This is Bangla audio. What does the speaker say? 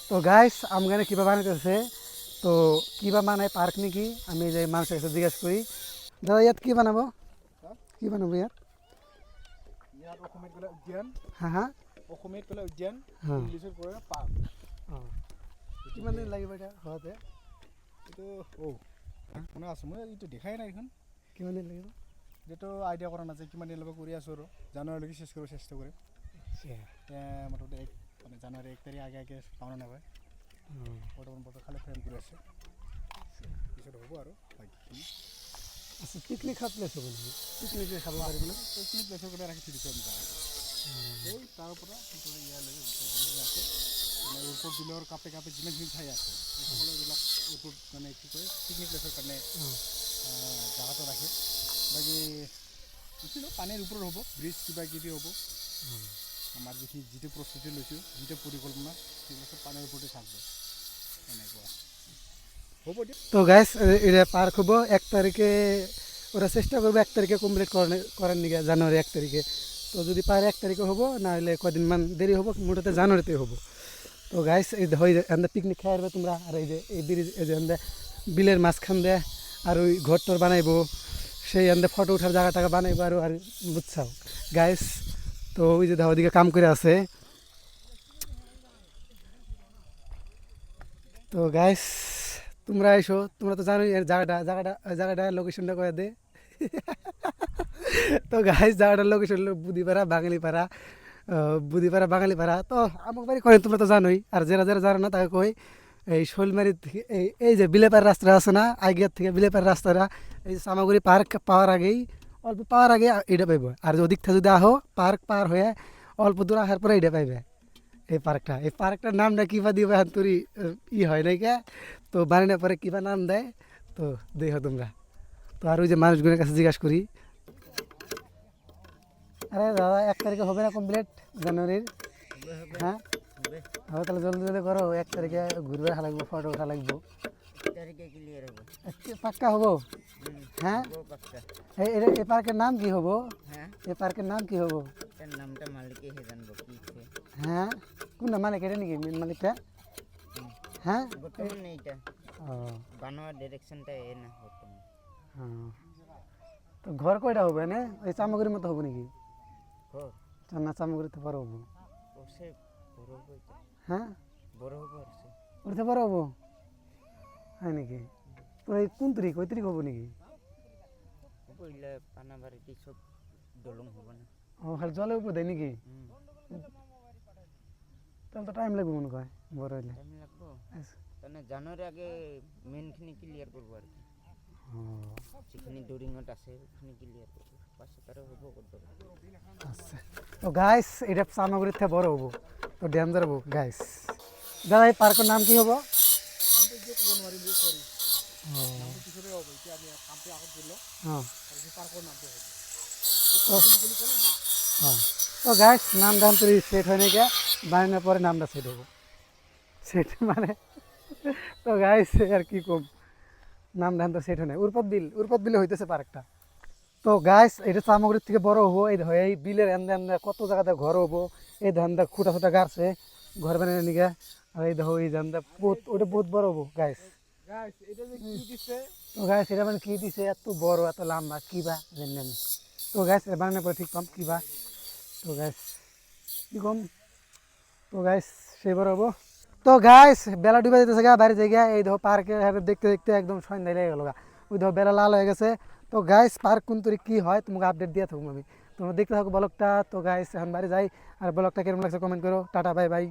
তো গাইস আমগানে কিবা বানাইতেছে তো কিবা বানায় পার্ক নাকি আমি যে মানুষের কাছে জিজ্ঞেস করি দাদা ইয়াত কি বানাবো কি বানাবো ইয়াত ইয়াত অসমীয়াত গ'লে উদ্যান হ্যাঁ হ্যাঁ অসমীয়াত গ'লে উদ্যান হ্যাঁ ইংলিছত গ'লে পাৰ্ক অঁ কিমান দিন লাগিব এটা হওঁতে এইটো মনে আছোঁ মই এইটো দেখাই নাই এখন কিমান দিন লাগিব যিটো আইডিয়া কৰা নাযায় কিমান দিনলৈকে কৰি আছোঁ আৰু জানুৱাৰীলৈকে শেষ কৰিব চেষ্টা কৰিম মোটামুটি মানে জানুৱাৰী 1 তাৰিখ আগে পাওনা নাপায় বৰ্তমান খালি ফ্ৰেম কৰি আছে পিছত হ'ব আৰু বাকীখিনি আচ্ছা পিকনিক খাব প্লেচ হ'ব নেকি পিকনিক খাব পাৰিব না পিকনিক প্লেচৰ কাৰণে ৰাখি থৈ দিছোঁ আমি জাগাটো এই তাৰ পৰা ইয়ালৈকে গোটেই আছে মানে উত্তৰ বিলৰ কাপে কাপে যিমানখিনি ঠাই আছে সকলোবিলাক উত্তৰ মানে কি কয় পিকনিক প্লেচৰ কাৰণে জাগাটো ৰাখে বাকী নিশ্চয় পানীৰ ওপৰত হ'ব ব্ৰিজ কিবা কিবি হ'ব আমাৰ যিটো প্ৰস্তুতি লৈছোঁ যিটো পৰিকল্পনা সেইবিলাক চব পানীৰ ওপৰতে থাকব এনেকুৱা হ'ব দিয়া তো গাইস এটা পার্ক হবো 1 তারিখে ওরা চেষ্টা করবো 1 তারিখে কমপ্লিট করার নিকে জানুয়ারি 1 তারিখে তো যদি পারে 1 তারিখে হবো না হলে কদিন মান দেরি হবো মোটাতে জানুয়ারিতে হবো তো গাইস এই হয়ে আমরা পিকনিক খাই আসবে তোমরা আর এই যে এই ব্রিজ এই যে আমরা বিলের মাঝখান দিয়ে আর ওই ঘরটর বানাইবো সেই আমরা ফটো ওঠার জায়গা টাকা বানাইবো আর বুঝছাও গাইস তো ওই যে দেখো ওদিকে কাম করে আছে তো গাইস তোমরা এসো তোমরা তো জানোই জায়গাটা লোকেশনটা করে দে তো গাইস জায়গাটার লোকেশন হলো বুদিপাড়া বাঙালিপাড়া তো আমার বাড়ি করেন তোমরা তো জানোই আর যারা যারা জানো না তাকে কই এই শৈলমারি থেকে এই যে বিলেপাড় রাস্তা আছে না আগের থেকে বিলেপাড় রাস্তাটা এই যে সামাগুড়ি পার্ক পাওয়ার আগেই অল্প পাওয়ার আগে এটা পাইব আর ওদিক থেকে যদি আহো পার্ক পার হয়ে অল্প দূর আসার পরে এটা পাইবে এই পার্কটার নামটা কিবা দিবে এখন তোর হয় নাই কে তো বানানোর পরে কিবা নাম দেয় তো দেখো তোমরা তো আর ওই যে মানুষগুলোর কাছে জিজ্ঞাসা করি আরে দাদা 1 তারিখে হবে না কমপ্লিট জানুয়ারির হ্যাঁ হবে তাহলে জলদি জলদি করো 1 তারিখে ঘুরবে লাগবো ফটো ওঠা লাগবো পাক্কা হবো হ্যাঁ এই পার্কের নাম কি হবো এই পার্কের নাম কি হবো নামটা মালিকই জানবো কি হ্যাঁ কোনটা মালিক এটা নাকি মেন মালিকটা হ্যাঁ বর্তমানে এইটা বানোয়ার ডাইরেকশনটা এ না বর্তমানে তো ঘর কয়টা হবে না ওই চামগুড়ির মতো হবে নাকি ঘর না চামগুড়িতে বড় হবো ওসে বড় হবে হ্যাঁ বড় হবে উঠতে বড় হবো হয় নাকি তো এই কোন তারিখ ওই তারিখ হবো নাকি বইলে পানাবাড়িতে সব দলং হবে না ও খালি জলে উপর দেয় নাকি তাহলে তো টাইম লাগবে মনে হয় বড় হইলে টাইম লাগবো তাহলে জানুয়ারি আগে মেনখিনি ক্লিয়ার করবো আর কি যেখানে ডোরিংট আছে ওখানে ক্লিয়ার করবো পাশে তারা হবো করতে আচ্ছা তো গাইস এটা সামগ্রী থেকে বড় হবো তো ডেঞ্জার হবো গাইস দাদা এই পার্কের নাম কি হবো তো গাইস নাম দাম তো সেট হয় নাকি বানানোর পরে নামটা সেট হবো সেট মানে তো গাইস আর কি কম নাম ধান তো সেট হয় না উরপদ বিলে হইতেছে পার্কটা তো গাইস এটা সামগ্রীর থেকে বড় হবো এই বিলের এন্দে কত জায়গাতে ঘর হবো এই ধানটা খুঁটা খুঁটা গাড়ছে ঘর বানিয়ে নিকে আর এই দেখো এই ধানটা ওটা বহুত বড় হবো গাইস তো গাইস এটা মানে কি দিছে এত বড় এত লম্বা কিবা জানেন তো গাইস এটা বানানোর পরে ঠিক কম কিবা তো গাইস কি কম তো গাইস সেই বড় হবো তো গাইস বেলা ডুবে যেতেছে গা বাইরে জায়গা এই দেখো পার্কে দেখতে দেখতে একদম সন্ধ্যা লেগে গেল গা ওই দেখো বেলা লাল হয়ে গেছে তো গাইস পার্ক কোন তরি কি হয় তোমাকে আপডেট দিয়ে থাকবো আমি তোমরা দেখতে থাকো ব্লগটা তো গাইস এখন বাড়ি যাই আর ব্লগটা কেমন লাগছে কমেন্ট করো টাটা বাই বাই